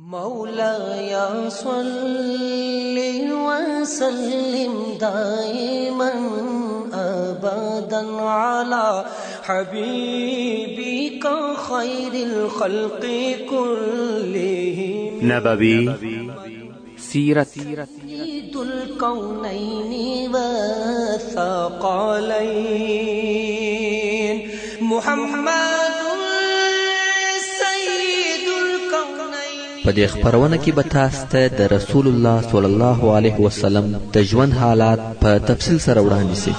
مولاي صل وسلم دائما أبدا على حبيبك خير الخلق كلهم نبوي سيرة سيد الكونين والثقلين محمد په دې خبرونه کې به تاسو ته د رسول الله صلی الله علیه وسلم د ژوند حالات په تفصیل سره وړاندې شي.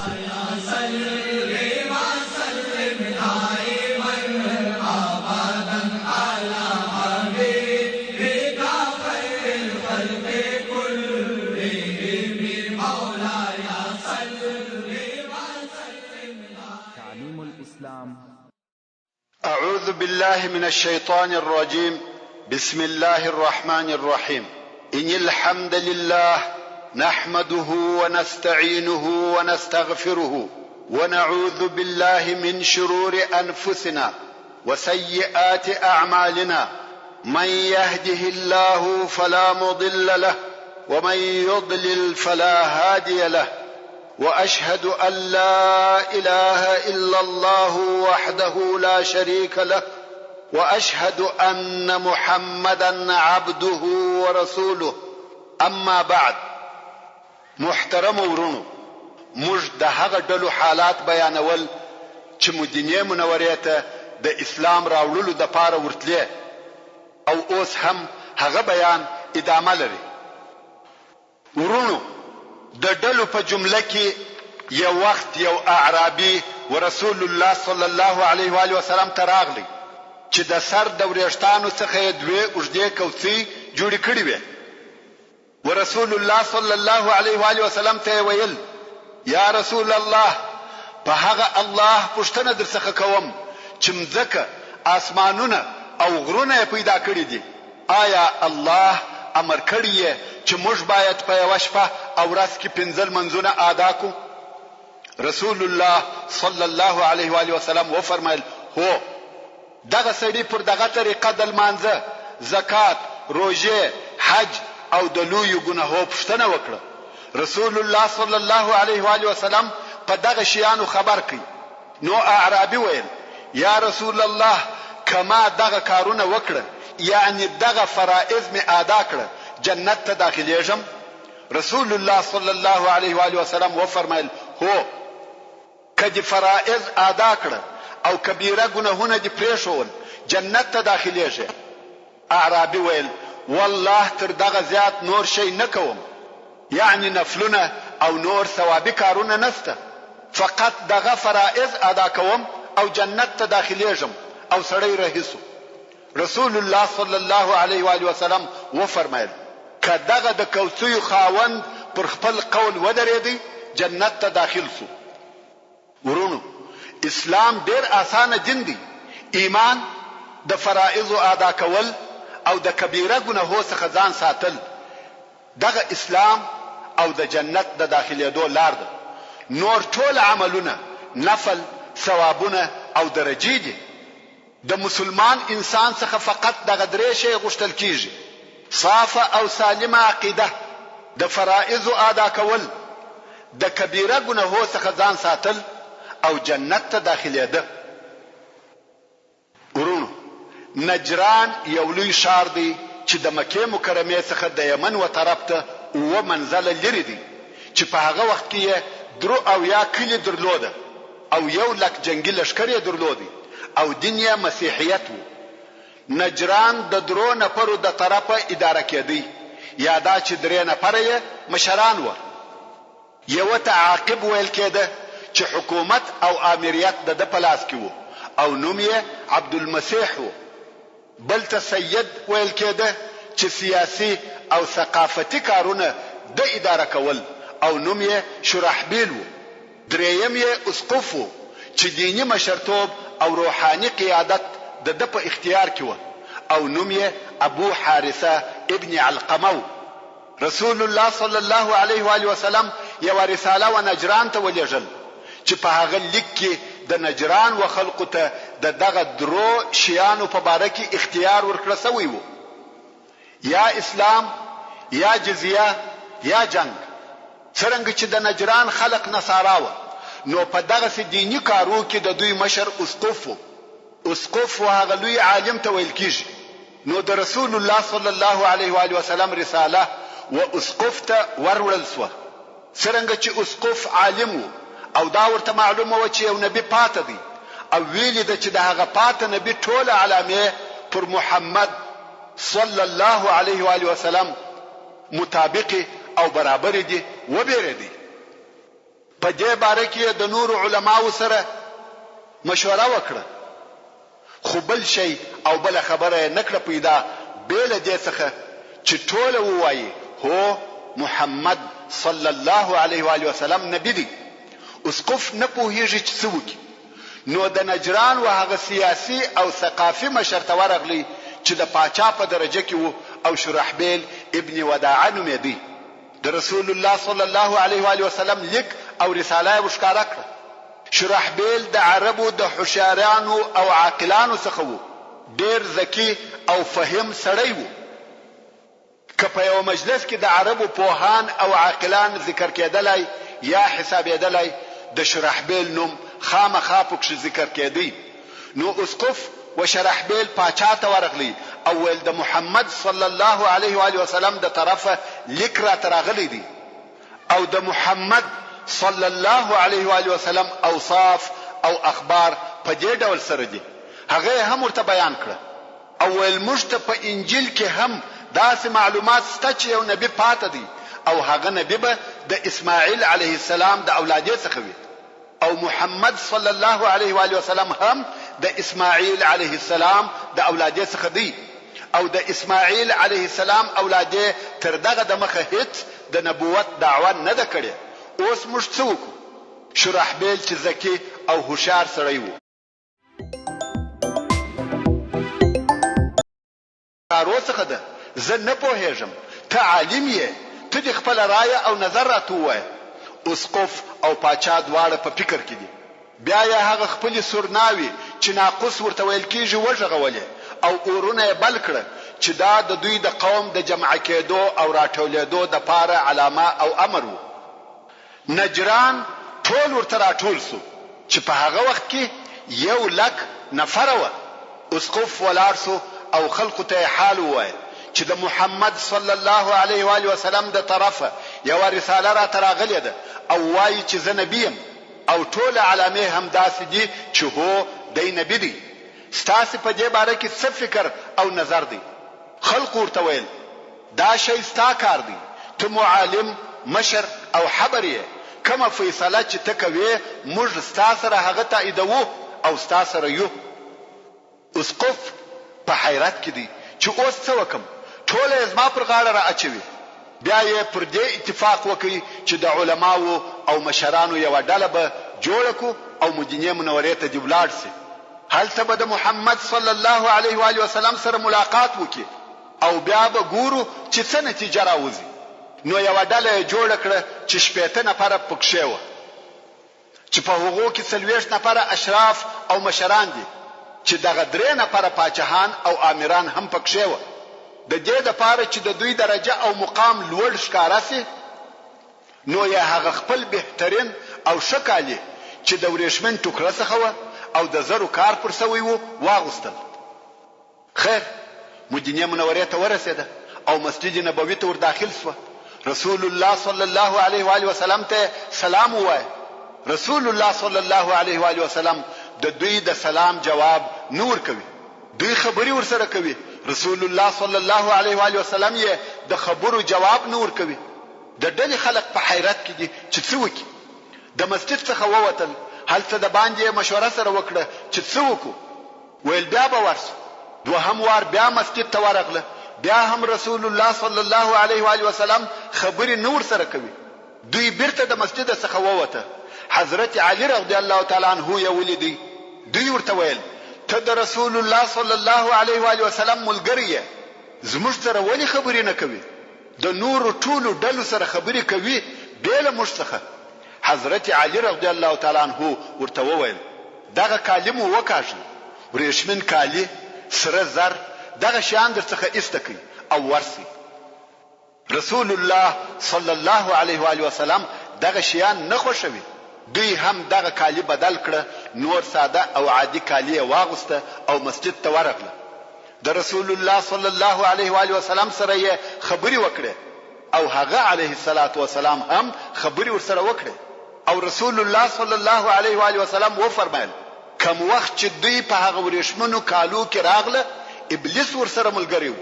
أعوذ بالله من الشيطان الرجيم. بسم الله الرحمن الرحيم. إن الحمد لله نحمده ونستعينه ونستغفره ونعوذ بالله من شرور أنفسنا وسيئات أعمالنا من يهده الله فلا مضل له ومن يضلل فلا هادي له وأشهد أن لا إله إلا الله وحده لا شريك له وأشهد أن محمدا عبده ورسوله. أما بعد، محترم ورونو، موږ د هغه ډلو حالات بیانول چې مدینه منورې ته د اسلام راوړلو د پاره ورتلې او اوس هم هغه بیان ادامه لري. ورونو، د ډلو په جمله کې یو وخت یو اعرابي ورسول الله صلی الله علیه و آله وسلم ته راغلی چې د سر د وریښتانو څخه دوه اوږدې کوڅې جوړې کړې وې. ورسول الله صلی الله علیه و آله وسلم ته ویل: یا رسول الله، په هغه الله پوښتنه درڅخه کوم چې مځکه، اسمانونه او غرونه پیدا کړی دي. آیا الله امر کړی چې موږ باید په یوه شپه او ورځ کې 5 منځونه ادا کړو؟ رسول الله صلی الله علیه و آله وسلم وفرمایل: هو. دغه سړي پر دغه طریقه د لمانځه، زکات، روژه، حج او د لویو ګناهو پوښتنه وکړه. رسول الله صلی الله علیه و آله وسلم په دغه شیانو خبر کړي. نو اعرابي ویل: یا رسول الله، کما دغه کارونه وکړه، یعنی دغه فرائض می ادا کړه، جنت ته داخليږم؟ رسول الله صلی الله علیه و آله وسلم وفرمایل: هو. کدی فرائض ادا کړه او کبیره گناهونه دې پرېښول، جنت ته داخليږي. اعرابي ویل: والله تر دغه زیات نور شي نه کوم، یعنی نفلونه او نور ثوابي کارونه نسته، فقط دغه فرائض ادا کوم او جنت ته داخليږم. او سړی رهیسو. رسول الله صلی الله علیه و آله وسلم وفرمایل: که دغه د کوڅې خاوند پر خپل قول ودرېدی، جنت ته داخل سو. ورونو، اسلام ډیر اسانه دین دی. ایمان، د فرائض ادا کول او د کبیره ګناهو څخه ځان ساتل، دغه اسلام او د جنت د داخليدو لار ده. نور ټول عملونه نفل، ثوابونه او درجې دي. د مسلمان انسان څخه فقط دغه درې شی غوښتل کیږي: صافه او سالمه عقیده، د فرائض ادا کول، د کبیره ګناهو څخه ځان ساتل او جنت ته داخليده. ورونو، نجران یو لوی ښار دی چې د مکه مکرمه څخه د یمن و طرف ته 9 منزله لري دي، چې په هغه وخت کې 3 کلی درلوده او 1 لک جنگي لشکر یې درلودي او دین یې مسیحیت وو. نجران د 3 نفرو د طرفه اداره کېدی، یا دا چې 3 نفر یې مشران وو. یو ته عاقب ویل کېده چې حکومت او امریت د پلاس کې وو او نوم یې عبدالمسیح وو. بل ته سید ویل کېده چې سیاسي او ثقافتي کارونه د اداره کول او نوم یې شرحبیل وو. دریم یې اسقف وو چې دینی مشرتوب او روحاني قیادت د په اختیار کې وو او نوم یې ابو حارثه ابن علقمه. رسول الله صلی الله علیه و آله وسلم یو رساله و نجران ته ولېږل چې په هغه لیک کې د نجران و خلقو ته دغه درو شیانو په باره کې اختیار ورکړل شوی وو. یا اسلام یا جزیه یا جنگ. څرنګه چې د نجران خلق نصارا و، نو په دغه دینی کارو کې د دوی مشر اسقف هغه لوی عالم ته ویل کیږي. نو د رسول الله صلی الله علیه و آله وسلم رساله و اسقف ته ورول سو. څرنګه چې اسقف عالم او دا ورته معلومه و چې یو نبی پاتې دی او ویل د چې د هغه پاتې نبی ټوله علامه پر محمد صلی الله علیه و آله وسلم مطابق او برابر دي و بیره دي. په دې باره کې د نور علماو سره مشوره وکړه، خو بل شي او بل خبره نکړه پیدا بیل دې څخه چې ټول وایي هو محمد صلی الله علیه و آله وسلم نبی دی. اسقف نه پوهیږي چې څه وکړي. نو د نجران و هغه سیاسي او ثقافي مشر ته ورغلی چې د پاچا په درجه کې وو او شرحبیل ابن وداع نوم دی. د رسول الله صلی الله علیه و آله وسلم لیک او رساله وشکاره کړه. شرحبیل د عربو د حشارانو او عاقلانو څخه وو، ډیر ذکی او فهم سړی وو. که په یو مجلس کې د عربو پوهان او عاقلان ذکر کېدلای یا حسابېدلای، د شرحبیل نوم خامخا پکې ذکر کېدی. نو اسقف و شرحبیل پاچا ته ورغلی او ول د محمد صلی الله علیه و آله وسلم د طرفه لیک را تراغلی دی او د محمد صلی الله علیه و آله وسلم اوصاف او اخبار په دې ډول سره دي. هغه هم ورته بیان کړ او ول مشت په انجیل کې هم داسې معلومات شته چې یو نبی پاتې دی او هغه نبی به د اسماعیل علیه السلام د اولاد څخه وي او محمد صلی الله علیه و آله وسلم هم د اسماعیل علیه السلام د اولاد څخه دی او د اسماعیل علیه السلام اولاد تر دغه د مخه هیڅ د نبوت دعوه نه ده کړې. اوس موږ څه وکړو؟ شرحبیل چې ذکی او هوښیار سړی وو، کارو څخه ده زه نه پوهېږم، ته عالم یې، ته دې خپله رایه او نظر راته ووایه. اسقف او پاچا دواړه په فکر کې دي. بیا یې هغه خپلې سورناوي چې ناقوس ورته ویل کېږي وژغولې او اورونه یې بل کړه چې دا د دوی د قوم د جمع کېدو او راټولېدو د پاره علامه او امر وو. نجران ټول ورته راټول سو چې په هغه وخت کې 100,000 نفر وه. اسقف ولاړ سو او خلقو ته حال ووایه چې د محمد صلی الله علیه و آله وسلم د طرفه یو رساله را تراغلې ده او وایي چې زه نبی یم او ټول علامې هم داسې دي چې هو دی نبی دی. ستاسې په دې باره کې څه فکر او نظر دی؟ خلق ورته ویل دا شی ستا کار دی، ته معالم مشر او حبر یې، کومه فیصله چې ته کوې موږ ستا سره هغه تاییدوو او ستا سره یو. اسقف په حیرت کې دی چې اوس څه وکم؟ ټول یې زما پر غاړه را اچوي. بیا یې پر دې اتفاق وکړي چې د علماو او مشرانو یو ډله به جوړ کړو او مدینه منورې ته دې ولاړ سي. هلته به د محمد صلی الله علیه و آله وسلم سره ملاقات وکړي او بیا به ګورو چې څه نتیجه راوځي. نو یو ډله جوړ کړه چې 80 نفر پکښې و چې په هغو کې 40 نفر اشراف او مشران دي چې دغه 3 نفر پاچاهان او امیران هم پکښې و. د دې لپاره چې د دوی درجه او مقام لوړ ښکارا سي، نو یې هغه خپل بهترین او شکالي چې د ورېښمین ټوکړه څخه و او د زرو کار پر سوی وو واغوستل. خیر مدینه منورې ته ورسېده او مسجد نبوي ته ور داخل شو. رسول الله صلی الله علیه و آله وسلم ته سلام وایي. رسول الله صلی الله علیه و آله وسلم د دوی د سلام جواب نور کوي، دوی خبري ورسره کوي. رسول الله صلی الله علیه و آله وسلم یې د خبرو جواب نور کوي. د ډلې خلک په حیرت کې دي چې څه وکړي. د مسجد څخه ووتل، هلته د باندې مشوره سره وکړه چې څه وکړو. ویل بیا به ورسو. دوهم وار بیا مسجد ته ورغله، بیا هم رسول الله صلی الله علیه و آله وسلم خبري نور سره کوي. دوی بیرته د مسجد څخه ووته. حضرت علی رضی الله تعالی عنہ یې ولیدي. دوی ورته ویل ته د رسول الله صلی الله علیه و آله وسلم ملګری یې، زموږ سره ولې خبرې نه کوي؟ د نور ټولو ډلو سره خبرې کوي بیل موږ څخه. حضرت علی رضی الله تعالی عنہ ورته وویل دغه کالم وکاږي، ورېښمین کالی، سره زر، دغه شیان درڅخه ایسته کوي او ورسي. رسول الله صلی الله علیه و آله وسلم دغه شیان نه خوښوي. دوی هم دغه کالی بدل کړه، نور ساده او عادي کالی واغسته او مسجد ته ورغله. د رسول الله صلی الله علیه و آله وسلم سره یې خبري وکړه او هغه علیه الصلاة والسلام هم خبري ورسره وکړه. او رسول الله صلی الله علیه و آله وسلم و فرمایل کوم وخت چې دوی په هغه ورېښمنو کالو کې راغله، ابلیس ورسره ملګری و.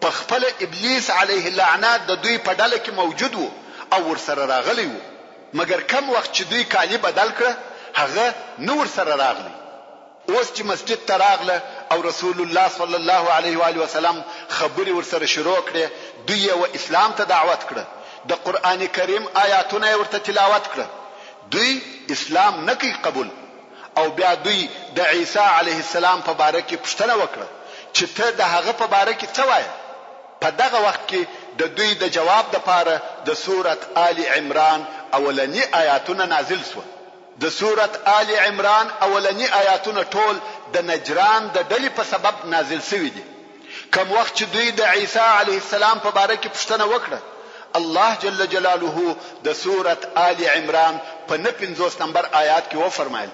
په خپل ابلیس علیه اللعنات د دوی په ډله کې موجود و او ورسره راغلی و. مګر کم وخت چې دوی کالی بدل کړه، هغه نو ورسره راغلی. اوس چې مسجد ته راغله او رسول الله صلی الله علیه و آله وسلم خبري ورسره شروع کړه، دوی یې اسلام ته دعوت کړه، د قران کریم آیاتونه ورته تلاوت کړه. دوی اسلام نه کوي قبول. او بیا دوی د عیسی علیه السلام په باره کې پوښتنه وکړه چې ته د هغه په باره کې څه وایې. په دغه وخت کې د دوی د جواب لپاره د سورۃ آل عمران اولنی آیاتونه نازل شو. د سورۃ آل عمران اولنی آیاتونه ټول د نجران د ډلې په سبب نازل شوي دي. کوم وخت چې دوی د عیسی علیه السلام په باره کې پوښتنه وکړه، الله جل جلاله د سورۃ آل عمران په 50 نمبر آیات کې و فرمایل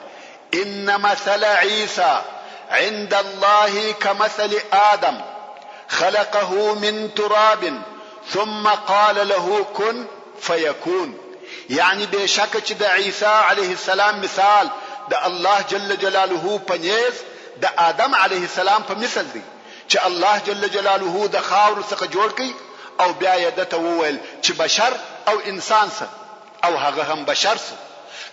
ان مثل عیسی عند الله كمثل آدم خلقه من تراب ثم قال له كن فيكون. یعنی بشک چې د عیسی علیه السلام مثال د الله جل جلاله په نيز د آدم علیه السلام په مثل دی چې الله جل جلاله د خاور څخه جوړ کړي او بیا یې دته وویل چې بشر او انسان سره او هغه هم بشر سره.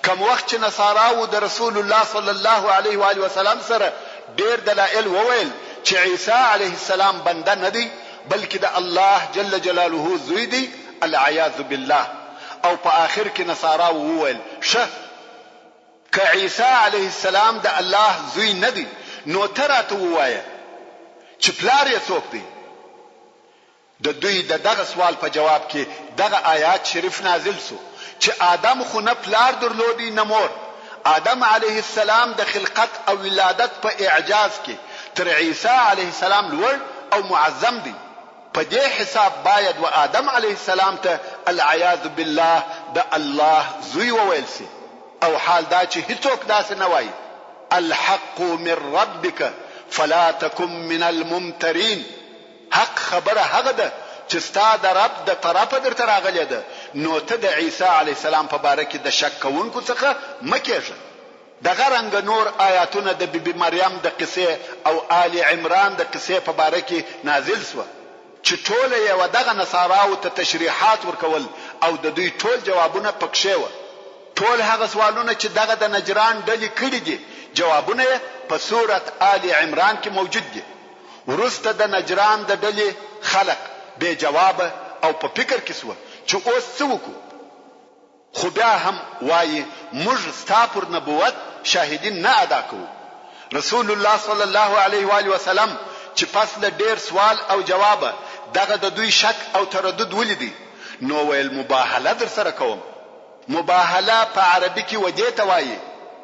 کوم وخت چې نصاراو د رسول الله صلی الله علیه و آله وسلم سره ډیر دلایل وویل چې عیسی علیه السلام بنده نه دی بلکې د الله جل جلاله زوی دی، العیاذ بالله. او په آخر کې نصاراو وویل شه که عیسی علیه السلام د الله زوی نه دی نو تراته ووایه چې پلار یې څوک دی. د دوی دغه سوال په جواب کې دغه آیات شریف نازل شو چې آدم خو نه پلار درلودي نه مور. آدم علیه السلام د خلقت او ولادت په اعجاز کې تر عیسی علیه السلام لوړ او معظم دی. په دې حساب باید و آدم علیه السلام ته العیاذ بالله د الله زوی وویل سي. او حال دا چې هیڅوک داسې نه وایي الحق من ربک فلا تکن من الممترین. حق خبره هغه ده چې ستا د رب د طرفه درته راغلې ده، نو ته د عیسی علیه السلام په باره کې د شک کوونکو څخه مه کېږه. دغه رنګ نور آیاتونه د بیبي مریم د قصې او آل عمران د قصې په باره کې نازل شوه چې ټول یې دغه نصاراو ته تشریحات ورکول او د دوی ټول جوابونه پکښې وه. ټول هغه سوالونه چې دغه د نجران ډلې کړي دي جوابونه یې په سورۃ آل عمران کې موجود دي. ورسته د نجران د ډلې خلق بے جواب او په فکر کې سو چې اوس څه وکړو. خو بیا هم وایي موږ ستا پر نبوت شاهدین نه ادا کوو. رسول الله صلی الله علیه و آله وسلم چې پس له ډیر سوال او جواب دغه د دوی شک او تردد ولیدي نو ویل مباهله در سره کوم. مباهله په عربي کې ودې ته وایي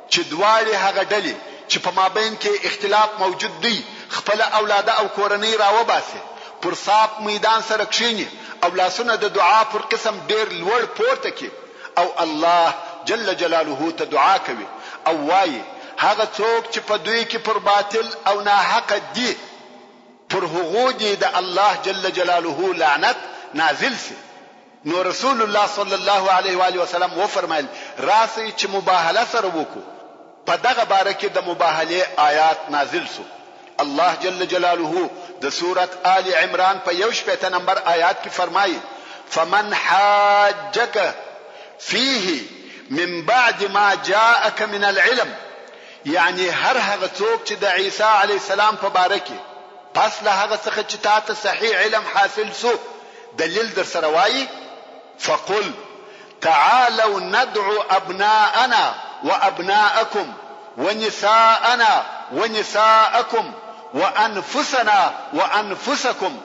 چې دواړي هغه ډلې چې په مابین کې اختلاف موجود دی خپل اولاده او کورنۍ راوباسي، پر صاف میدان سره کښیني او لاسونه د دعا پر قسم ډیر لوړ پورته کی او الله جل جلاله ته دعا کوي او وایي هغه څوک چې په دوی کې پر باطل او ناحق دي پر هغو دي د الله جل جلاله لعنت نازل سي. نو رسول الله صلی الله علیه و آله وسلم و فرمایل راسي چې مباهله سره وکړو. په دغه باره کې د مباهله آیات نازل شو. الله جل جلاله د سورۃ آل عمران په 1 نمبر آیات کې فرمایي فمن حاجك فيه من بعد ما جاءك من العلم. یعنی هر هغه څوک چې د عیسی علی السلام په باره کې پس له هغه څخه چې تاسو صحیح علم حاصل سو دلیل در سره وایي فقل تعالوا ندعو ابناءنا وابناءكم ونساءنا ونساءكم وانفسنا وانفسكم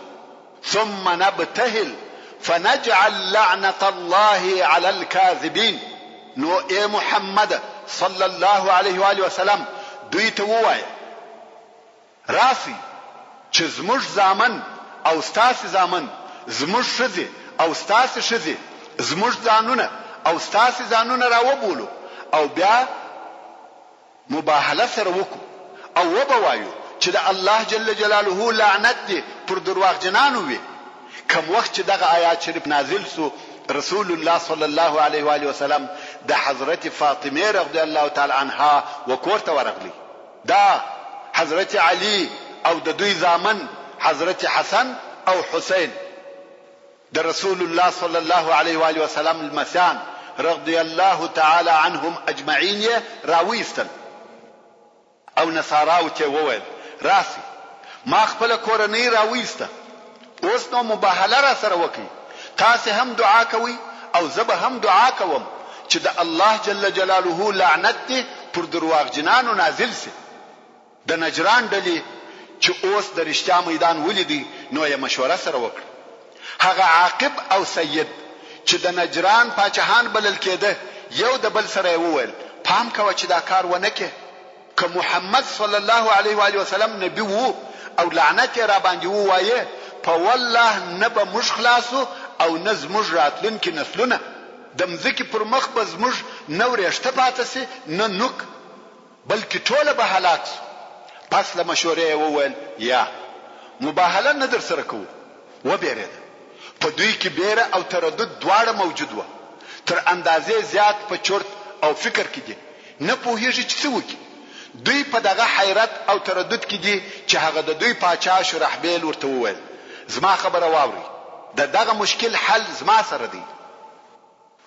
ثم نبتهل فنجعل لعنة الله على الكاذبين. نو اے محمد صلی الله علیه و آله وسلم دوی ته وایي راسي چې زموږ زامن او ستاسې زامن، زموږ ښځې او ستاسې ښځې، زموږ ځانونه او ستاسې ځانونه راوبولو او بیا مباهله سره وکړو او وبوایو چې د الله جل جلاله لعنت دی پر درواغجنانو وي. کوم وخت چې دغه آیات شریف نازل سو، رسول الله صلی الله علیه و آله وسلم د حضرت فاطمه رضی الله تعالی عنها وکورته ورغلی. دا حضرت علی او د دوی زامن حضرت حسن او حسین د رسول الله صلی الله علیه و آله وسلم المسیان رضی الله تعالی عنهم اجمعین راویستل او نصاراو ته وویل راسي ما خپل کورنۍ راويسته، اوس نو مباهله را سره وکي، تاسو هم دعا کوي او زه به هم دعا کوم چې د الله جل جلاله لعنت دې پر درواغجنانو نازل سي. د نجران ډلې چې اوس د رښتیا میدان ولیدي نو یې مشوره سره وکړه. هغه عاقب او سید چې د نجران پاچاهان بلل کېده یو د بل سره وویل پام کوه چې دا کار ونه کې، که محمد صلی الله علیه و آله وسلم نبی وو او لعنت را باندې وایي په والله نه به موږ خلاصو او نه زموږ راتلونکي نسلونه د مځکې پر مخ به زموږ نه ورېشته پاتې سي نه نوک، بلکې ټوله به هلاک سو. پس له مشورې وویل یا مباهله نه در سره کوو. وبېرېده. په دوی کې بیره او تردد دواړه موجود و. تر اندازې زیات په چرت او فکر کې دي، نه پوهېږي چې څه وکړي. دوی په دغه حیرت او تردد کې دي چې هغه د دوی پاچا شرحبیل ورته وویل زما خبره واوري، دغه مشکل حل زما سره دی.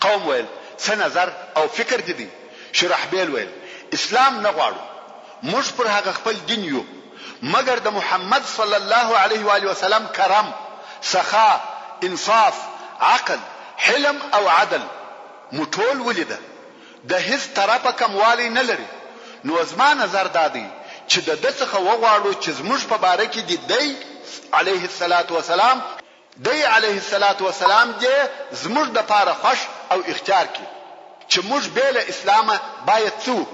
قوم ویل څه نظر او فکر دي؟ شرحبیل ویل اسلام نه غواړو، موږ پر هغه خپل دین یو، مګر د محمد صلی الله علیه و آله وسلم کرم، سخا، انصاف، عقل، حلم او عدل مټول ولیده، د هیڅ طرفه کموالی نه لري. نو زما نظر دادی چې د دڅخه وغواړو چې زموږ په باره کې دی علیه الصلاۃ والسلام دې زموږ د پاره خوش او اختیار کړي چې موږ بیل اسلام باید څوک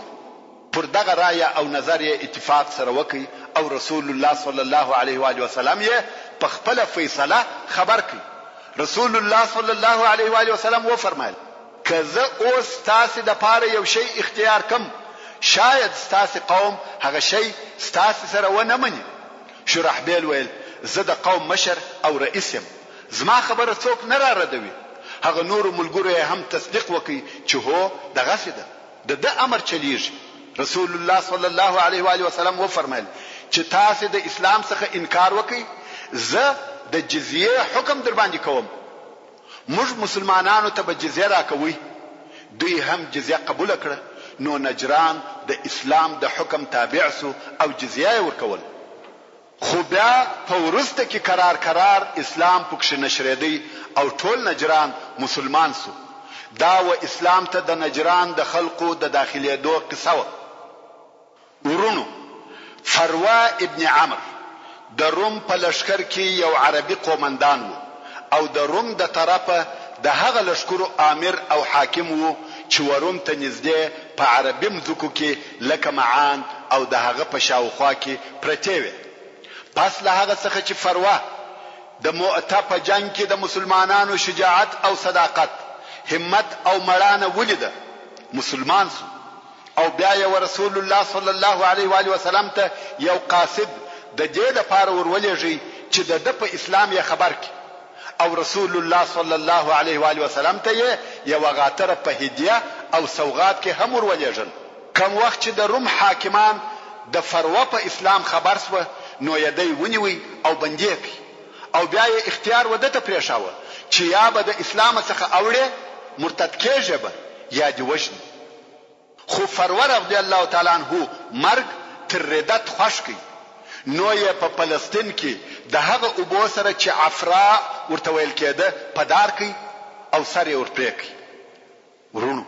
پر دغه رایه او نظر اتفاق سره وکړي او رسول الله صلی الله علیه و آله وسلم یې په خپل فیصله خبر کړي. رسول الله صلی الله علیه و آله وسلم و فرمایل که زه اوس تاسو د پاره یو شی اختیار کم، شاید ستاسو قوم هغه شی ستاسو سره ونه مني. شرحبیل ویل زه د قوم مشر او رئیس یم، زما خبره څوک نه را ردوي. هغه نور ملګرو هم تصدیق وکي چې هو دغه څه ده، د امر چلیږي. رسول الله صلی الله علیه و آله وسلم و فرمایل چې تاسو د اسلام څخه انکار وکي زه د جزیه حکم در باندې کوم. موږ مسلمانانو ته به جزیه راکوي، دوی هم جزیه قبول کړه. نو نجران د اسلام د حکم تابع سو او جزیه ورکول. خو بیا په ورسته کې قرار اسلام پکښ نشریدي او ټول نجران مسلمان سو. دا و اسلام ته د نجران د خلقو د داخلي دو قصه و. ورونو فروه ابن عمر د روم په لشکر کې یو عربي قومندان و او د روم د طرفه د هغه لشکرو امیر او حاکم و چې وروم ته نږدې په عربي مځکو کې لکه معان او د هغه په شاوخوا کې پرته وي. پس له هغه څخه چې فروه د مؤته په جنگ کې د مسلمانانو شجاعت او صداقت، همت او مړانه ولیده، مسلمان سو. او بیا یو رسول الله صلی الله علیه و آله وسلم ته یو قاصد د دې لپاره ورولېږي چې د په اسلام یې خبر کړي. او رسول الله صلی الله علیه و آله وسلم ته یو غاتره په هدیه او سوغات کې هم ورولېږل. کوم وخت چې د روم حاکمان د فروه په اسلام خبر سو نو یې دی ونیوي او بندي کړي او بیا یې اختیار ودته پریښاوه چې یا به د اسلام څخه اوړي مرتد کېږي به یا دی وژني. خو فروه رضی الله تعالی عنہ مرګ تر ردت خوش کړي. نو یې په فلسطین کې د هغه ابو سره چې عفرا ورته ویل کېده پدار کړي او سر یې ورپرې کړي. ورونو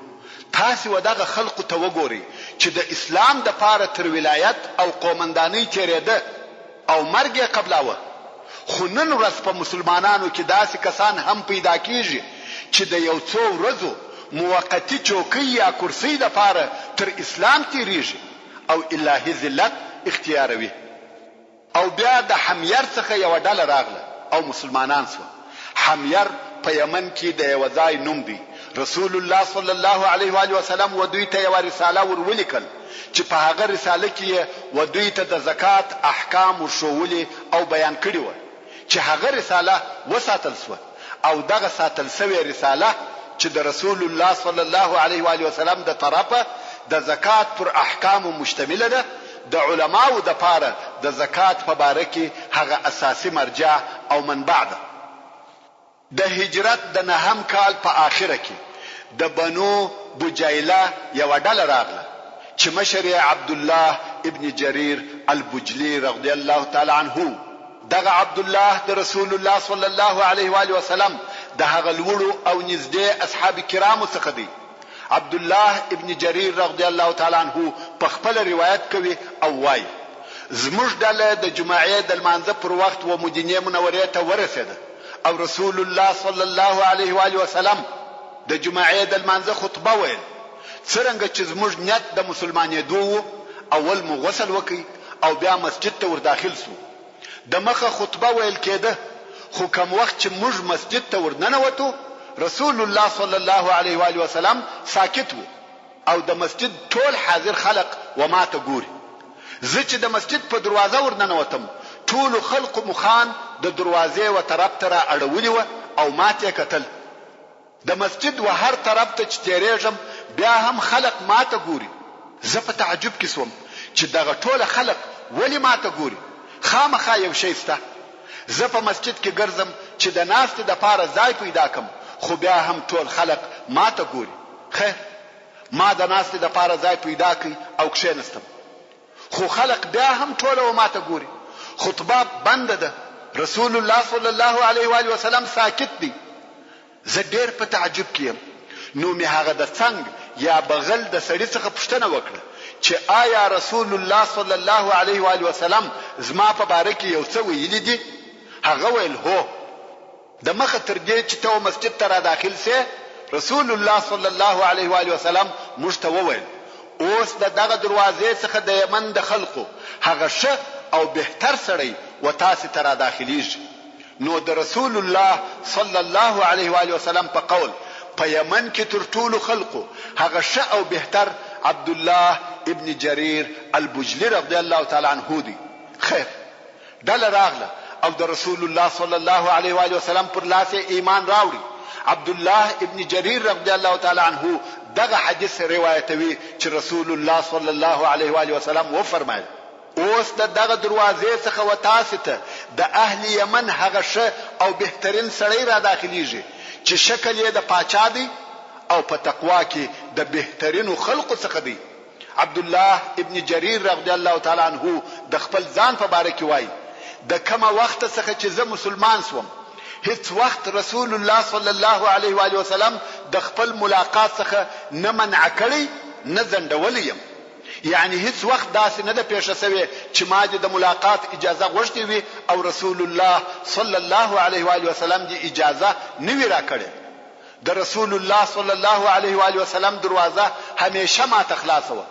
تاسو ودغه خلق ته وګورئ چې د اسلام د پاره تر ولایت او قومندانۍ تیرېده او مرګ یې قبلاوه. خو نن ورځ په مسلمانانو کې داسې کسان هم پیدا کیږي چې د یو څو ورځو موقتی چوکۍ یا کرسۍ د پاره تر اسلام تیریږي او الهي ذلت اختیاروي. او او بیا د حمیر څخه یو ډله راغله او مسلمانان شو. حمیر په یمن کې د یو ځای نوم دی. رسول الله صلی الله علیه و آله وسلم و دوی ته یو رساله ورولېکل چې په هغه رساله کې و دوی ته د زکات احکام ورښولي او بیان کړي و چې هغه رساله وساتل شو. او دغه ساتل شوی رساله چې د رسول الله صلی الله علیه و آله وسلم د طرفه د زکات پر احکام مشتمله ده، د علماو د پاره د زکات په باره کې هغه اساسي مرجع او منبع ده. د هجرت د 9 کال په آخره کې د بنو بجیله یو ډله راغله چې مشر عبد الله ابن جرير البجلی رضی الله تعالی عنه. دغه عبد الله د رسول الله صلی الله علیه و آله وسلم د هغه لوړو او نږدې اصحاب کرامو څخه دی. عبد الله ابن جرير رضی الله تعالی عنه په خپل روایت کوي او وايي زموږ ډله د جمعې د لمانځه پر وخت و مدینه منورې ته ورسېده او رسول الله صلی الله علیه و آله وسلم د جمعې د لمانځه خطبه ویل. څرنګه چې زموږ نیت د مسلمانېدو اول مو غسل وکړي او بیا مسجد ته ورداخل سو. د مخه خطبه ویل کېده، خو کوم وخت چې موږ مسجد ته ورننوتو رسول الله صلی الله علیه و آله وسلم ساکت وو او د مسجد ټول حاضر خلق و ما ته ګوري. زه چې د مسجد په دروازه ورننوتم ټول خلق مخان د دروازې و طرف ته را اړولې و او ما ته کتل. د مسجد و هر طرف ته چې تیرېږم بیا هم خلق ما ته ګوري. زه په تعجب کې سوم چې دغه ټول خلق ولی ما ته ګوري، خامخا یو شی سته. زه په مسجد کې ګرځم چې د ناستې د پاره ځای پیدا کم، خو بیا هم ټول خلق ما ته ګوري. خیر ما د ناستې د پاره ځای پیدا کړ او کښېنستم، خو خلق بیا هم ټول و ما ته ګوري. خطبه بند ده، رسول الله صلی الله علیه و آله وسلم ساکت دی. زه ډېر په تعجب کې یم. نو مې هغه د څنګ یا بغل د سړي څخه پوښتنه وکړه چې آیا رسول الله صلی الله علیه و آله وسلم زما په باره کې یو څه ویلي دي؟ هغه ویل هو. د مخه تر دې چې ته مسجد ته را داخل سې رسول الله صلی الله علیه و آله وسلم موږ ته وویل اوس دغه دروازې څخه د یمن د خلقو هغه ښه او بهتر سړی و تاسو ته را داخليږي. نو د رسول الله صلی الله علیه و آله وسلم په قول په یمن کې تر ټولو خلقو هغه ښه او بهتر عبد الله ابن جرير البجلی رضی الله تعالی عنه دی. خیر دل راغله او د رسول الله صلی الله علیه و آله وسلم پر لاس ایمان راوړي. عبد الله ابن جرير رضی الله تعالی عنه دغه حدیث روایتوي چې رسول الله صلی الله علیه و آله وسلم و فرمایل اوس دغه دروازې څخه و تاسو ته د اهل یمن هغه ښه او بهترین سړی را داخليږي چې شکل یې د پاچا دی او په تقوا کې د بهترینو خلقو څخه دی. عبد الله ابن جرير رضی الله تعالی عنه د خپل ځان په باره کې وایي د کومه وخت څخه چې زه مسلمان شوم هیڅ وخت رسول الله صلی الله علیه و آله وسلم د خپل ملاقات څخه نه منع کړی نه ځنډولی یم. یعنی هیڅ وخت داسې نه ده پیښه شوې چې ما د ملاقات اجازه غوښتې وي او رسول الله صلی الله علیه و آله وسلم دې اجازه نه وی راکړې. د رسول الله صلی الله علیه و آله وسلم دروازه همیشه ما ته خلاصه وه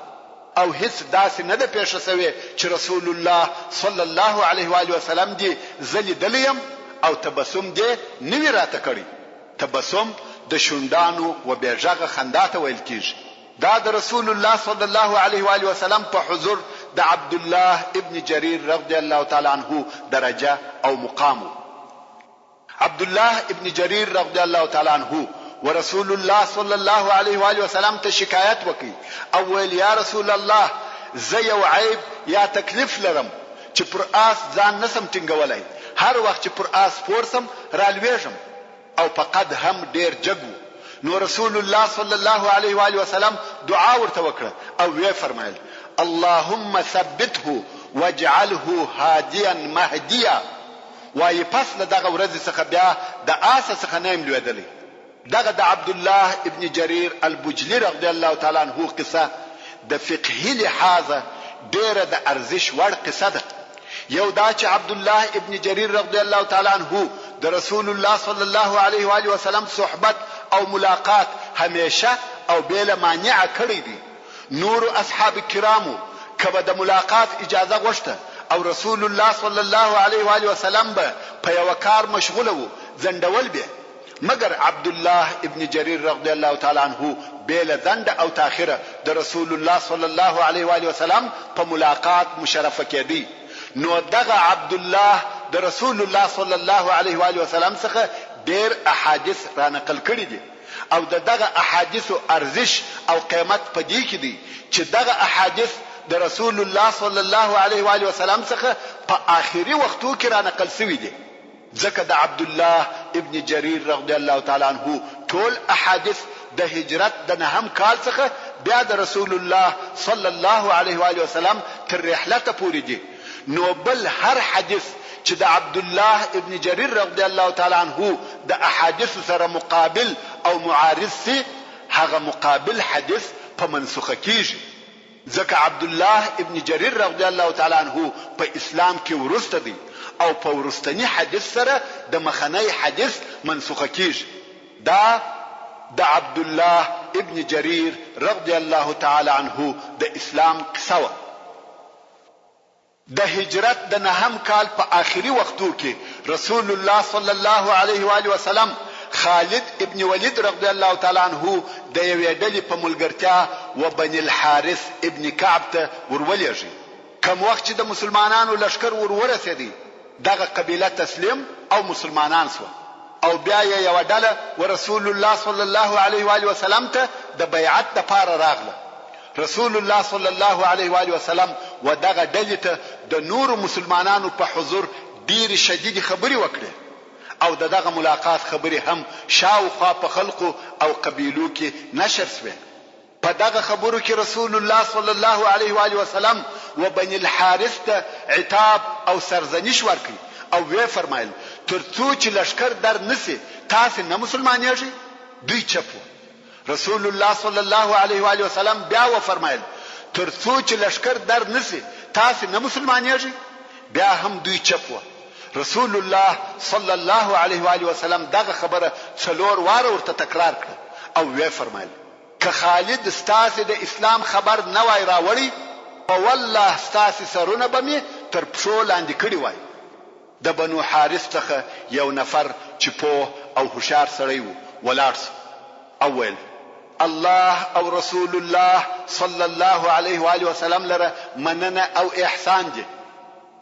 او هیڅ داسې نه ده پیښه شوې چې رسول الله صلی الله علیه و آله وسلم دې زه لیدلی یم او تبسم دې نه وی راته کړی. تبسم د شونډانو و بېغږه خندا ته ویل کېږي. دا د رسول الله صلی الله علیه و آله وسلم په حضور د عبد الله ابن جرير رضی الله تعالی عنه درجه او مقام. عبد الله ابن جرير رضی الله تعالی عنه ورسول الله صلی الله علیه و آله وسلم ته شکایت وکړي او ویل یا رسول الله زه یو عیب یا تکلیف لرم چې پر آس ځان نسم ټینګولای. هر وخت چې پر آس پورسم را لویږم او فقد هم ډیر جګو. نو رسول الله صلی الله علیه و آله وسلم دعا ورته وکړه او وی فرمایل اللهم ثبته واجعله هاديا مهديا. وای پس دغه ورځ څخه بیا د آس څخه نیم لویدلی. دغه د عبد الله ابن جرير البجلی رضی الله تعالی عنه قصه د فقهي لحاظه ډیره د ارزش وړ قصه ده. یو دا چې عبد الله ابن جرير رضی الله تعالی عنه د رسول الله صلی الله علیه و آله وسلم صحبت او ملاقات همیشه او بلا مانع کړی دي. نور اصحاب کرامو کبه د ملاقات اجازه غوښته او رسول الله صلی الله علیه و آله وسلم به په یو کار مشغوله وو زندول به مگر عبد الله ابن جرير رضی الله تعالی عنه بیل زند او تاخره د رسول الله صلی الله علیه و آله وسلم په ملاقات مشرفه کېدی نو دغه عبد الله د رسول الله صلی الله علیه و آله وسلم څخه ډیر احادیث را نقل کړي دي او دغه احادیث ارزش او قیمت په دې کې دي چې دغه احادیث د رسول الله صلی الله علیه و آله وسلم څخه په آخري وختو کې را نقل شوی دي ځکه د عبد الله ابن جرير رضی الله تعالی عنه ټول احادیث د هجرت د نهم کال څخه بیا د رسول الله صلی الله علیه و آله وسلم تر رحلته پورې دي نو بل هر حدیث چې د عبد الله ابن جرير رضی الله تعالی عنه د احادیث سره مقابل او معارض سي هغه مقابل حدیث په منسوخه کیږي ځکه عبد الله ابن جرير رضی الله تعالی عنه په اسلام کې ورسته دي او په ورستنی حدیث سره د مخنی حدیث منسوخه کیږي دا د عبد الله ابن جرير رضی الله تعالی عنه د اسلام قصه د هجرت د نهم کال په آخري وختو کې رسول الله صلی الله علیه و آله وسلم خالد ابن ولید رضی الله تعالی عنه د یوې ډلې په ملګرتیا و بني الحارث ابن کعب ته ورولېږي کوم وخت چې د مسلمانانو لشکر ورورسېدی دغه قبیله تسلیم او مسلمانان سو او بیا یو ډله ورسول الله صلی الله علیه و آله وسلم ته د بیعت لپاره راغله رسول الله صلی الله علیه و آله وسلم و دغه ډلې ته د نور مسلمانانو په حضور ډیر شدید خبري وکړه او دغه ملاقات خبري هم شاوخوا په خلقو او قبیلو کې نشر شوه په دغه خبرو کې رسول الله صلی الله علیه و آله وسلم و بني الحارث ته عتاب او سرزنش ورکړي او وی فرمایل ترڅو چې لشکر در نسی تاسو نه مسلمانېږئ دوی چپو رسول الله صلی الله علیه و آله وسلم بیا و فرمایل ترڅو چې لشکر در نسی تاسو نه مسلمانېږئ بیا هم دوی چپو رسول الله صلی الله علیه و آله وسلم دغه خبره څلور واره ورته تکرار کړ او وی فرمایل که خالد ستاسو د اسلام خبر نه وای راوړی او والله ستاسو سرونه به می تر پښو لاندې کړی وای د بنو حارث څخه یو نفر چې په او هوشار سړی وو ولاړ اول الله او رسول الله صلی الله علیه و آله وسلم لره مننه او احسان دي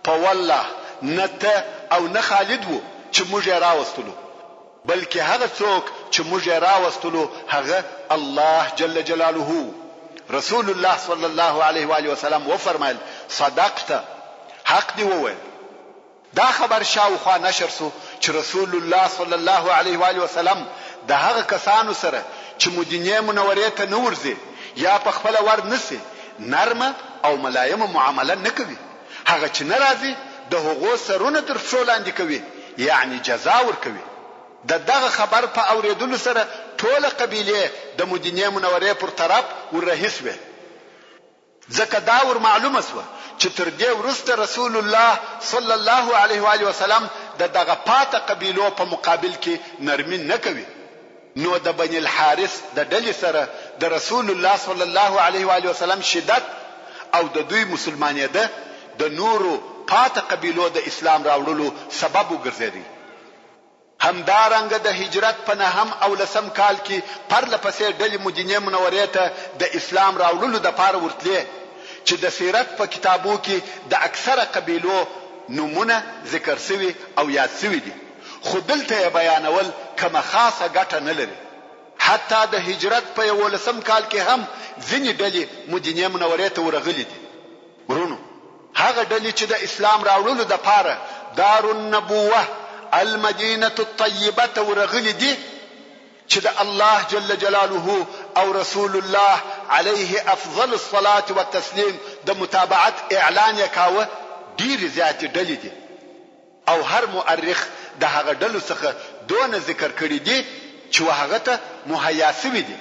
په والله نته او نه خالد وو چې موږ راوستلو بلکې هغه څوک چې موږ راوستلو هغه الله جل جلاله رسول الله صلی الله علیه و آله وسلم و فرمایل صدقت حق دی وویل دا خبر شاوخوا نشر سو چې رسول الله صلی الله علیه و آله وسلم د هغه کسانو سره چې مدینه منورې ته نورځي یا په خپل ور نسی نرمه او ملایمه معامله نکوي هغه چې ناراضي د هغو سرونه تر څو لاندې کوي یعنی جزا ور کوي دغه خبر په اوریدلو سره ټول قبیله د مدینه منورې پر طرف ورهیس وي ځکه دا ور معلومه سو چې تر دې ورسته رسول الله صلی الله علیه و آله وسلم دغه پاته قبیلو په مقابل کې نرمي نه کوي نو د بني الحارث د ډلې سره د رسول الله صلی الله علیه و آله وسلم شدت او د دوی مسلمانېده د نورو پاته قبیلو د اسلام راوړلو سبب وګرځېدی همدارنګه د هجرت په نهم او لسم کال کې پرلپسې ډلې مدینه منورې ته د اسلام راوړلو د پاره ورتلې چې د سیرت په کتابو کې د اکثره قبیلو نمونه ذکر شوی او یاد شوی دي خو دلته بیانول کومه خاصه ګټه نه لري حتی د هجرت په 11 کال کې هم ځینې ډلې مدینه منورې ته ورغلي دي ورونو هغه ډلې چې د اسلام راوړلو د پاره دار النبوه المدینه الطیبه ته ورغلي دي چې د الله جل جلاله او رسول الله عليه افضل الصلاه والتسلیم د متابعت اعلان یکاوه ډیر زیات ډلې دي او هر مؤرخ د هغه ډلو څخه دون ذکر کړی دي چې هغه ته مهیا شوی دي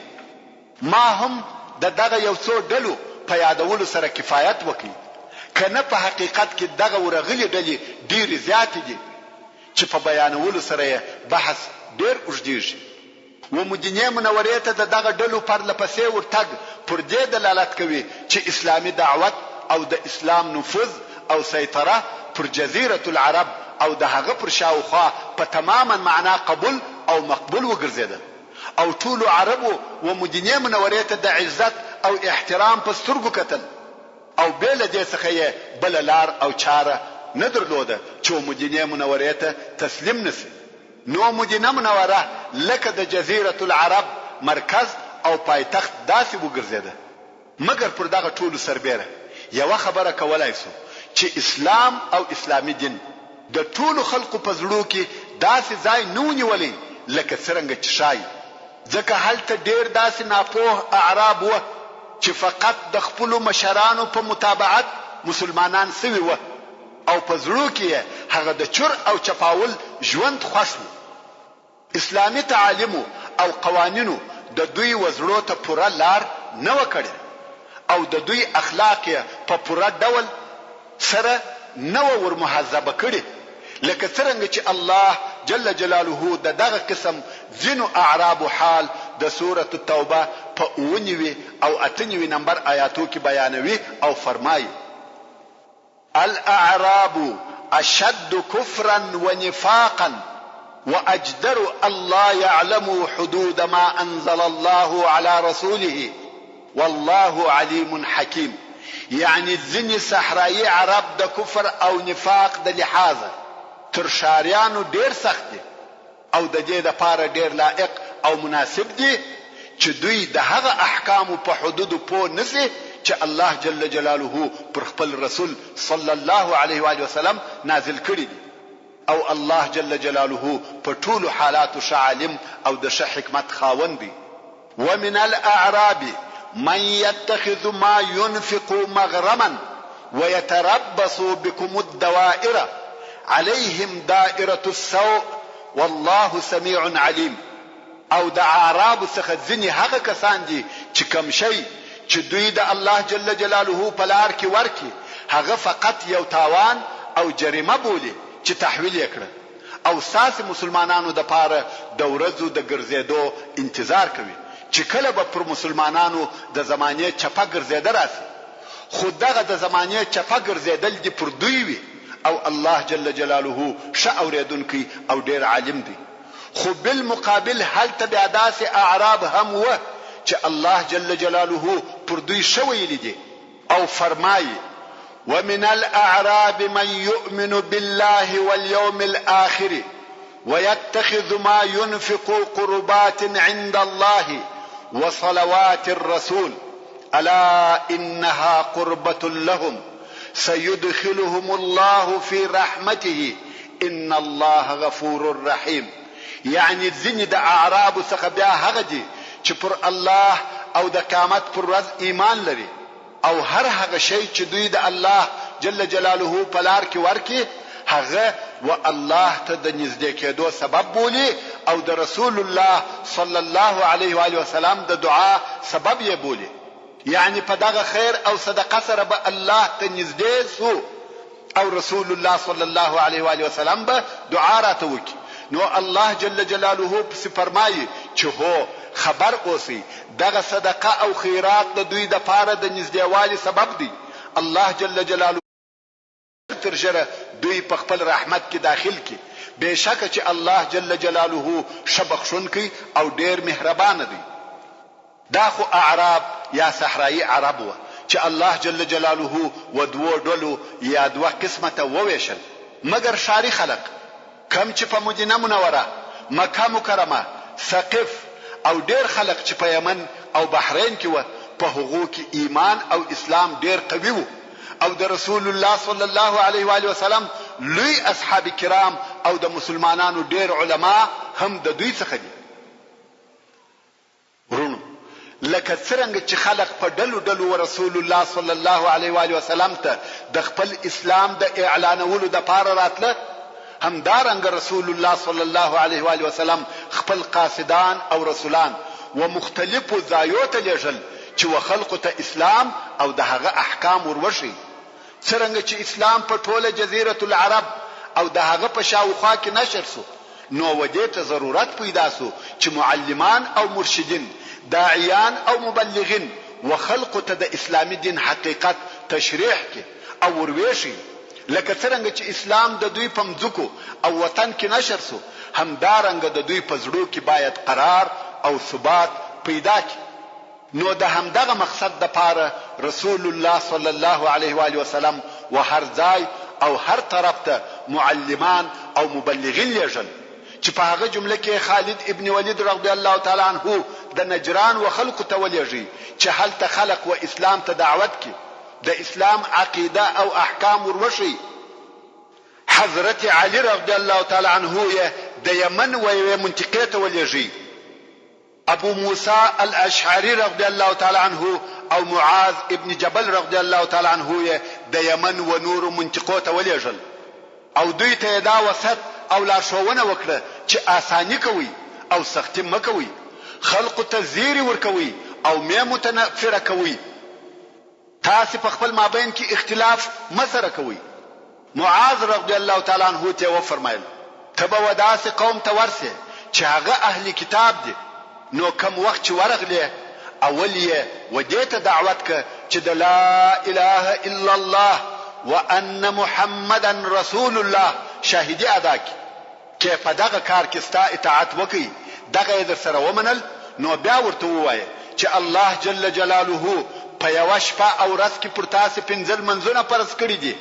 ما هم دغه یو څو ډلو په یادولو سره کفایت وکړي کنه په حقیقت کې دغه ورغلي ډلې ډیر زیات دي چې په بیانولو سره بحث ډیر اوږدېږي و مدینه منورې ته دغه ډلو پر لپسې ورتګ پر دې دلالت کوي چې اسلامي دعوت او د اسلام نفوذ او سیطره پر جزیره العرب او د هغه پر شاوخوا په تماما معنا قبول او مقبول وګرځیده او ټول عربو و مدینه منورې ته د عزت او احترام په سترګو کتل او بل دې څخه یې بل لار او چاره نه درلوده چې مدینه منورې ته تسلیم نشي. نو مدینه منوره لکه د جزیره العرب مرکز او پایتخت داسې وګرځیده. مګر پر دغه ټولو سربېره یو خبره کولای سو چې اسلام او اسلامي دین د ټولو خلقو په زړه کې داسې ځای نه ونیولې لکه څنګه چې شای. ځکه هلته ډېر داسې ناپوه اعراب و چې فقط د خپل مشرانو په متابعت مسلمانان سوي و او په زړه کې هغه د چور او چپاول ژوند خوښ و. اسلامي تعالیم او قوانینو د دوی وزړو ته پوره لار نه وکړي او د دوی اخلاق په پوره ډول سره نو ور محذبه کړي لکه څنګه چې الله جل جلاله دغه قسم ځینو اعراب حال د سوره التوبه په 9 او 8 نمبر آیاتو کې بیانوي او فرمایي: الاعراب اشد كفرا ونفاقا واجدر الله يعلم حدود ما انزل الله على رسوله والله عليم حكيم. يعني ځینې صحرایي عرب د کفر او نفاق د لحاظه تر شاریانو ډیر سخت دي او د دې لپاره ډیر لائق او مناسب دي چې دوی د هغه احکام په حدود پوه نشي چې الله جل جلاله پر خپل رسول صلی الله علیه و آله وسلم نازل کړی دي او الله جل جلاله په ټولو حالاتو عالم او د حکمت خاوند دي. ومن الاعراب من يتخذ ما ينفق مغرما ويتربص بكم الدوائر عليهم دائرة السوء والله سميع عليم. او د اعراب څخه ځینې هغه کسان دي چې کم شي چې دوی د الله جل جلاله په لار کې ورکی هغه فقط یو تاوان او جریمه بولي چې تحویل یې کړ او ساس مسلمانانو د پاره د ورځو د ګرځېدو انتظار کوي چې کله به پر مسلمانانو د زمانه چپه ګرځېدل راسي. خو دغه د زمانه چپه ګرځېدل دي پر دوی وي او الله جل جلاله اوریدونکي او ډیر عالم دی. خو بالمقابل هل تبع داس اعراب هم و چې الله جل جلاله پر دوی شوی لیدي او فرمایي: ومن الاعراب من يؤمن بالله واليوم الاخر ويتخذ ما ينفق قربات عند الله وصلوات الرسول الا انها قربة لهم سيدخلهم الله في رحمته ان الله غفور رحيم. يعني ځینې د اعراب څخه بیا هغه دي چې پر الله او د قیامت پر ورځ ایمان لري او هر هغه شی چې دوی د الله جل جلاله په لار کې ورکی هغه و الله ته د نږدې کېدو سبب بولي او د رسول الله صلی الله علیه و آله وسلم د دعا سبب یې بولي. يعني په دغه خیر او صدقه سره به الله ته نږدې سو او رسول الله صلی الله علیه و آله وسلم به دعا راته وکي. نو الله جل جلاله په فرمایي چې هو خبر اوسئ دغه صدقه او خیرات د دوی د پاره د نږدېوالي سبب دی. الله جل جلاله ترجره دوی په خپل رحمت کې داخل کی بشک چې الله جل جلاله شبخشونکی او ډیر مهربان دی. دا خو اعراب یا صحرایي عرب و چې الله جل جلاله و دوه ډلو یا دوه قسمه وویشل. مگر شاری خلق کم چې په مدینه منوره مکه مکرمه ثقف او ډیر خلق چې په یمن او بحرین کې و په حقوق ایمان او اسلام ډیر قوي وو او د رسول الله صلی الله علیه و آله وسلم لوی اصحاب کرام او د مسلمانانو ډیر علما هم د دوی څخه دي. ورونو لکه څنګه چې خلق په ډلو ډلو رسول الله صلی الله علیه و آله وسلم ته د خپل اسلام د اعلانولو د پاره راتله هم دارنګ رسول الله صلی الله علیه و آله وسلم خپل قاصدان او رسولان و مختلفو ځایو ته لېږل چې وخلقو ته اسلام او د هغه احکام وروشي. څنګه چې اسلام په ټوله جزیره العرب او د هغه په شاوخوا کې نشر سو نو ودې ته ضرورت پیدا سو چې معلمان او مرشدین داعیان او مبلغین وخلقو ته د اسلامي دین حقیقت تشریح کې او وروشي لکه څرنګه چې اسلام د دوی په مځکو او وطن کې نشر سو، همدارنګه د دوی په زړه کې باید قرار او ثبات پیدا کړي. نو د همدغه مقصد د پاره رسول الله صلی الله علیه و آله وسلم و هر ځای او هر طرف ته معلمان او مبلغین لېږل، چې په هغه جمله کې خالد ابن ولید رضی الله تعالی عنه د نجران و خلق ته ولېږي چې هلته خلق و اسلام ته دعوت کړي، د اسلام عقیده او احکام وروشي. حضرت علی رضی الله تعالی عنه د یمن و منطقه ته ولېږي. ابو موسی الاشعری رضی الله تعالی عنه او معاذ ابن جبل رضی الله تعالی عنه د یمن و نور منطقو ته ولېږل، او دوی ته دا وسط او لارښوونه وکړه چې آسانی کوي او سختی مکوي، خلق ته زیری ورکوي او مې متنفره کوي، تاسو په خپل مابین کې اختلاف مسره کوي. معاذ رضی الله تعالی عنه ته وفرمایل ته به وداسې قوم ته ورسې چې هغه اهل کتاب دي، نو کم وخت چې ورغلی اول یې ودې ته دعوت ک چې د لا اله الا الله وان محمدا رسول الله شاهدی ادا کی، چې په دغه کار کې ستا اطاعت وکړي، دغه در سره ومنل، نو بیا ورته ووایه چې الله جل جلاله په یوه شپه او ورځ کې پر تاسو 15 منځونه فرض کړي دي،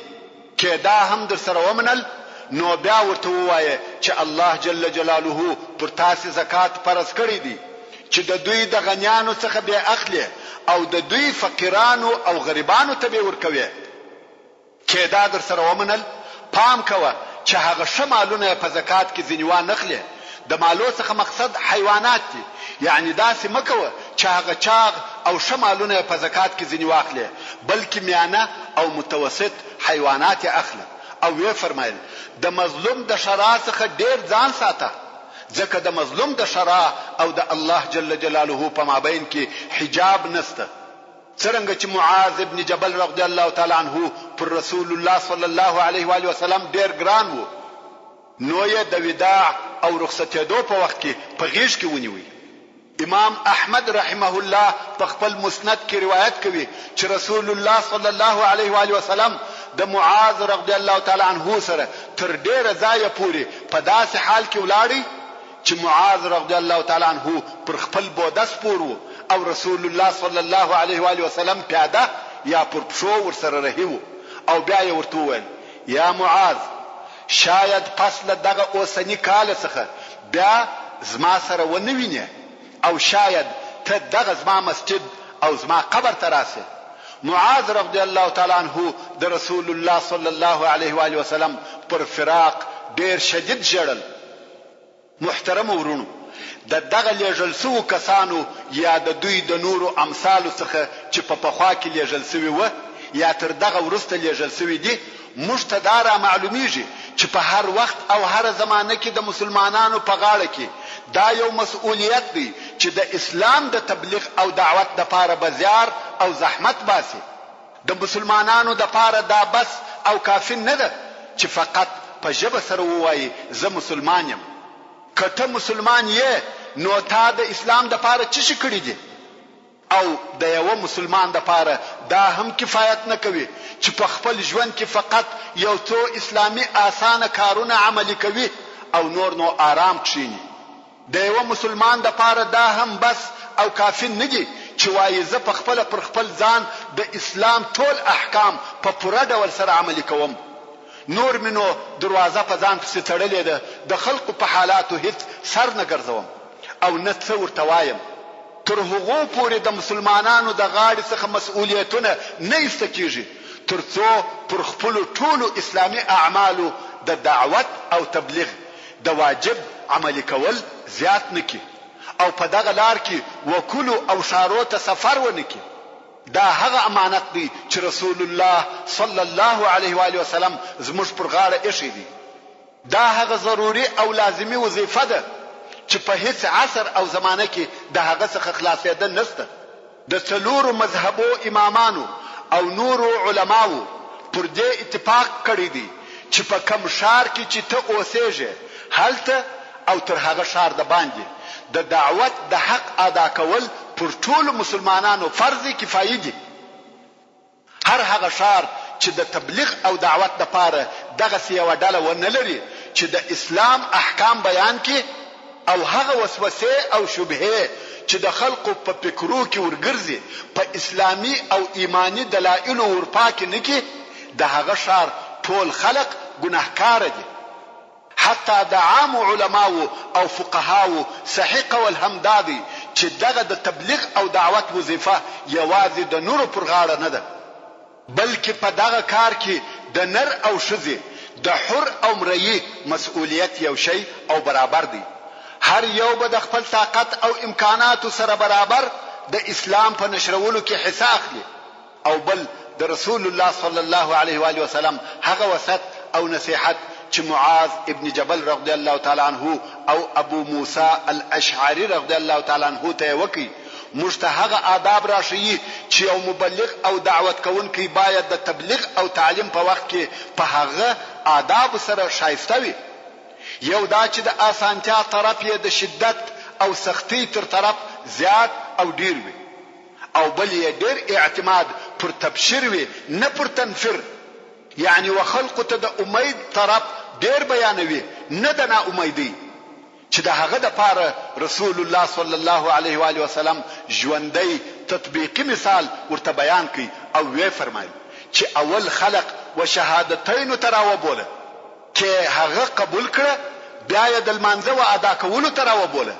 کې دا هم در سره ومنل، نو بیا ورته ووایه چې الله جل جلاله پر تاسو زکات فرض کړي دي، چې د دوی د غنیانو څخه به اخلي او د دوی فقیرانو او غریبانو ته به ورکوي، کې دا در سره ومنل. پام کوه چې هغه شمالونه په زکات کې ځنیوان نخلي، د مالو څخه مقصد حیوانات دي، یعنی داسې مکوه چې هغه چاغ او شمالونه په زکات کې ځنی واخلي، بلکې میانه او متوسط حیوانات اخلي. او وی فرمایل د مظلوم د شرع څخه ډیر ځان ساته، ځکه د مظلوم د شرع او د الله جل جلاله په مابین کې حجاب نسته. څرنګه چې معاذ ابن جبل رضی الله تعالی عنه پر رسول الله صلی الله علیه و آله وسلم ډیر ګران وو، نو یې د وداع او رخصتېدو په وخت کې په غیږ کې ونیوي. امام احمد رحمه الله په خپل مسند کې روایت کوي چې رسول الله صلی الله علیه و آله وسلم د معاذ رضی الله تعالی عنه سره تر ډیره ځایه پورې په داسې حال کې ولاړی چې معاذ رضی الله تعالی عنه پر خپل بوده سپور وو او رسول الله صلی الله علیه و آله وسلم پیاده یا پر پښو ورسره رهیو. او بیا یې ورته وویل یا معاذ، شاید پس له دغه اوسنی کال څخه بیا زما سره ونه وینې، او شاید ته دغه زما مسجد او زما قبر ته راسې. معاذ رضی الله تعالی عنه د رسول الله صلی الله علیه و آله وسلم پر فراق ډیر شدید ژړل. محترم ورونو، د دغه لیږل سوو کسانو یا د دوی د نورو امثالو څخه چې په پخوا کې لیږل سوي وه یا تر دغه وروسته لیږل سوي دي، موږ ته دا را معلومیږي چې په هر وخت او هر زمانه کې د مسلمانانو په غاړه کې دا یو مسؤلیت دی چې د اسلام د تبلیغ او دعوت د پاره بزیار او زحمت باسي. د مسلمانانو د پاره دا بس او کافی نه ده چې فقط په ژبه سره ووایي زه مسلمان یم. کته مسلمان یې نو تا د اسلام د پاره څه شي کړی دي؟ او د یو مسلمان د پاره دا هم کفایت نه کوي چې په خپل ژوند کې فقط یو څو اسلامي آسانه کارونه عملي کوي او نور نو آرام کښیني. د یو مسلمان د پاره دا هم بس او کافی نه دي چې وایي زه په خپل پر خپل ځان د اسلام ټول احکام په پوره ډول سره عملي کوم، نور منو دروازه په ځان پسې تړلې ده، د خلقو په حالاتو هیڅ سر نه ګرځوم او نه څه ورته وایم. تر هغو پورې د مسلمانانو د غاړې څخه مسؤلیتونه نه ایسته کیږي تر څو پر خپلو ټولو اسلامي اعمالو د دعوت او تبلیغ د واجب عملي کول زیات نکي او په دغه لار کې وکولو او شارو ته سفر ونکي. دا هغه امانت دی چې رسول الله صلی الله علیه و آله وسلم زموږ پر غاړه ایښی دی. دا هغه ضروري او لازمي وظیفه ده چې په هیڅ عصر او زمانه کې د هغه څخه خلاصېدل نشته. د څلورو مذهبو امامانو او نورو علماو پر دې اتفاق کړی دی چې په کوم شار کې چې ته اوسېږې هلته او تر هغه شار د باندې د دعوت د حق ادا کول پر ټولو مسلمانانو فرض کفایي دي. هر هغه شار چې د تبلیغ او دعوت لپاره دغه یوه ډله ونه لري چې د اسلام احکام بیان کړي او هغه وسوسې او شبهې چې د خلقو په فکرو کې ورګرځي په اسلامي او ایمانی دلایلو ورپاکې نه کړي، د هغه ښار ټول خلق ګناهکار دي. حتی د عام علماو او فقهاو صحیح قول هم دا دی چې دغه د تبلیغ او دعوت وظیفه یوازې د نورو پر غاړه نه ده، بلکې په دغه کار کې د نر او ښځې د حر او مرئي مسؤلیت یو شی او برابر دی. هر یو به د خپل طاقت او امکاناتو سره برابر د اسلام په نشرولو کې حصه اخلي، او بل د رسول الله صلی الله علیه و آله وسلم هغه وصیت او نصیحت چې معاذ ابن جبل رضی الله تعالی عنه او ابو موسی الاشعری رضی الله تعالی عنه ته وکي، موږ ته هغه آداب راشي چې یو مبلغ او دعوت کوونکی باید د تبلیغ او تعلیم په وخت کې په هغه آداب سره شایسته وي. یو دا چې د آسانتیا طرف یې د شدت او سختی تر طرف زیات او ډیر وي، او بل یې ډیر اعتماد پر تبشیر وي نه پر تنفر، یعنی وخلق ته د امید طرف ډیر بیانوي نه د نا امیدي، چې د هغه د پاره رسول الله صلی الله علیه و آله وسلم ژوندۍ تطبیقی مثال ورته بیان کړي او وی فرمایي چې اول خلق و شهادتین تراو بوله چې هغه قبول کړه، بیا یې د لمانځه و ادا کولو تراو بوله،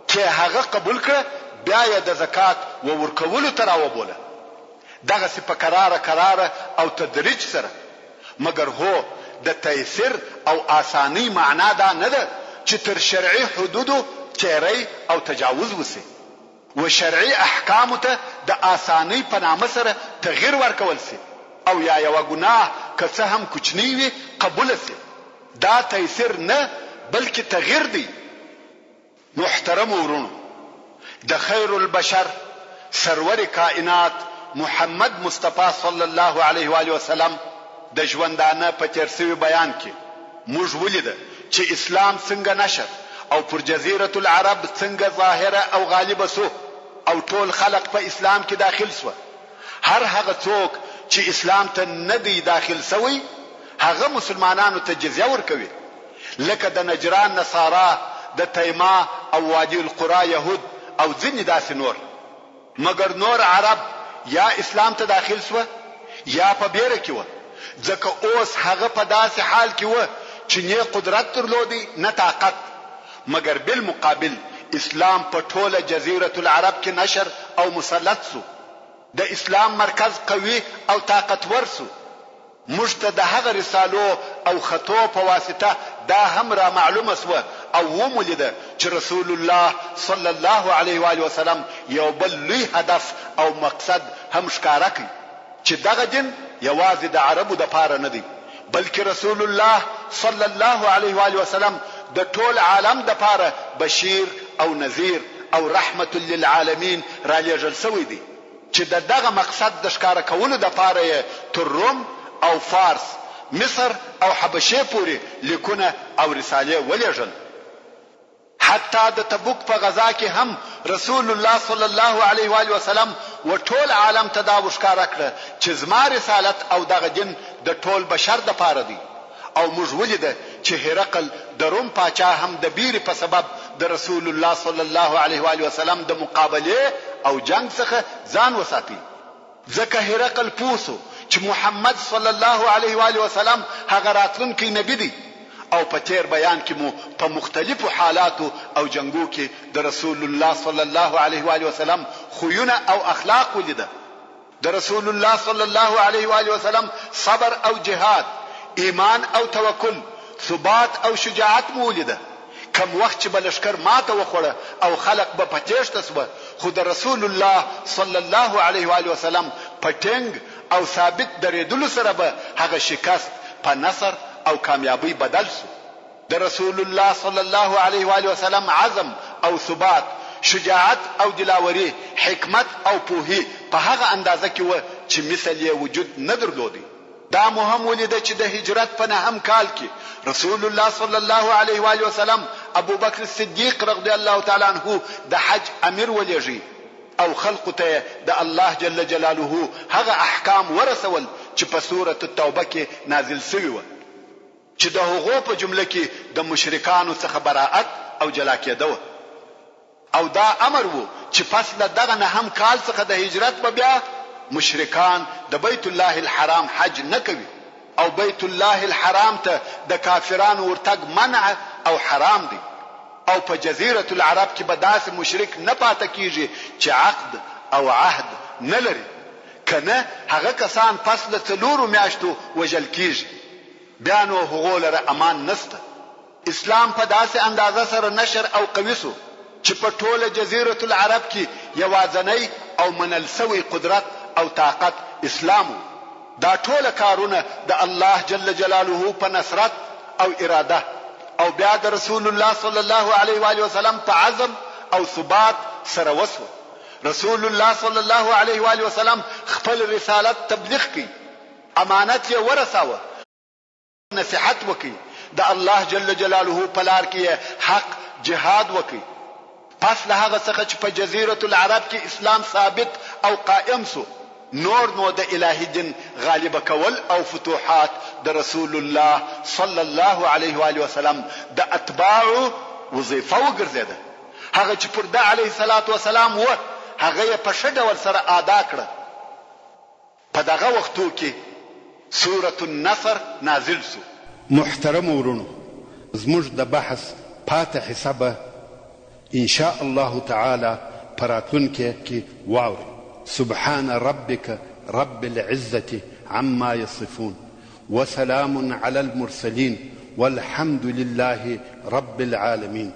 چې هغه قبول کړه، بیا یې د زکات و ورکولو تراو بوله. دغه څه په قراره او تدریج سره، مگر هو د تیسیر او آسانی معنا دا نه ده چې تر شرعي حدودو تیری او تجاوز وسی، و شرعي احکام ته د آسانی په نامه سره تغییر ورکول سي، او یا یو ګناه که څه هم کوچنی وي قبول سي. دا تیسیر نه بلکې تغییر دی. محترم ورونو، د خیر البشر سرور کائنات محمد مصطفی صلی الله علیه و آله وسلم د ژوندانه په ترسوي بیان کې موږ ولیده چې اسلام څنګه نشر او پر جزیره العرب څنګه ظاهره او غالبه سو او ټول خلق په اسلام کې داخل سو. هر هغه څوک چې اسلام ته نه دی داخل سوی هغه مسلمانانو ته جزیه ورکوي، لکه د نجران نصارا، د تیما او وادي القرى يهود او ځینې داسې نور. مگر نور عرب یا اسلام ته داخل سو یا په بیره کې و، ځکه اوس هغه په داسې حال کې و چې نه قدرت درلودي نه طاقت. مگر بالمقابل اسلام په ټوله جزیره العرب کې نشر او مسلط سو، د اسلام مرکز قوي او طاقتور سو. موږ ته د هغه رسالو او خطو په واسطه دا هم را معلومه سو او ومولیده چې رسول الله صلی الله علیه و آله وسلم یو بل لوی هدف او مقصد هم ښکارا کړ، چې دغه دین یوازې د عربو د پاره نه دی، بلکې رسول الله صلی الله علیه و آله وسلم د ټول عالم د پاره بشیر او نذیر او رحمت للعالمین را لېږل شوی دی، چې دغه مقصد د ښکارا کولو د پاره تر روم او فارس، مصر او حبشه پورې لیکونه او رساله ولېږل. حتی د تبوک په غزا کې هم رسول الله صلی الله علیه و آله وسلم و ټول عالم ته دا وښکارا کړ چې زما رسالت او دغه دین د ټول بشر د پاره دی. او موږ ولیده چې هرقل د روم پاچا هم د بیرې په سبب د رسول الله صلی الله علیه و آله وسلم د مقابله او جنگ څخه ځان وساتي، ځکه هرقل پوسو چې محمد صلی الله علیه و آله وسلم هغه راتلونکی نبی دی. او په تیر بیان کې مو په مختلفو حالاتو او جنگو کې د رسول الله صلی الله علیه و آله وسلم خوونه او اخلاق ولیده. د رسول الله صلی الله علیه و آله وسلم صبر او جهاد، ایمان او توکل، ثبات او شجاعت مولیده. کم وخت چې بلشکر ماته وخوړه او خلق به پټېشته سو، خو د رسول الله صلی الله علیه و آله وسلم پټنګ او ثابت درېدلو سره به هغه شکست په نصر او کامیابی بدل سو. د رسول الله صلی الله علیه و آله وسلم عزم او ثبات، شجاعت او دلاوري، حکمت او پوهی په هغه اندازه کې و چې مثل یې وجود نه درلودي. دا مهم ولیده چې د هجرت په نهم کال کې رسول الله صلی الله علیه و آله وسلم ابو بکر صدیق رضی الله تعالی عنہ د حج امیر ولېږي او خلق ته د الله جل جلاله هغه احکام ورسول چې په سورة التوبه کې نازل شوی و، چې د هغو په جمله کې د مشرکانو څخه براءت او جلا کېده و. او دا امر وو چې پس له دغه نهم کال څخه د هجرت په بیا مشرکان د بیت الله الحرام حج نه کوي، او بیت الله الحرام ته د کافرانو ورتګ منع او حرام دی. او په جزیره العرب کې به داسې مشرک نه پاتې کیږي چې عقد او عهد نه لري، کنه هغه کسان پس له 4 میاشتو وژل کیږي. بیا نو هغو لره امان نسته. اسلام په داسې اندازه سره نشر او قوي سو چې په ټوله جزیره العرب کې یوازنی او منل سوی قدرت او طاقت اسلام. دا ټوله کارونه د الله جل جلاله په نصرت او اراده او بیا د رسول الله صلی الله علیه و آله وسلم په عزم او ثبات سره وسو. رسول الله صلی الله علیه و آله وسلم خپل رسالت تبلیغ کی، امانت یې ورساوه، نصیحت وکي، د الله جل جلاله په لار کې حق جهاد وکي. پس له هغه څخه چې په جزیره العرب کې اسلام ثابت او قائم سو، نور نو د الهي دین غالب کول او فتوحات د رسول الله صلی الله علیه و آله وسلم د اتباعو وظیفه وګرځیده. هغه چې پر د علیه الصلاۃ والسلام و هغه په ښه ډول سره ادا کړه. په دغه وختو کې سورة النصر نازل سو. محترم ورونو، زموږ د بحث پاتې حسابه ان شاء الله تعالی پراتونکې کې واوري. سبحان ربك رب العزة عما يصفون وسلام على المرسلين والحمد لله رب العالمين.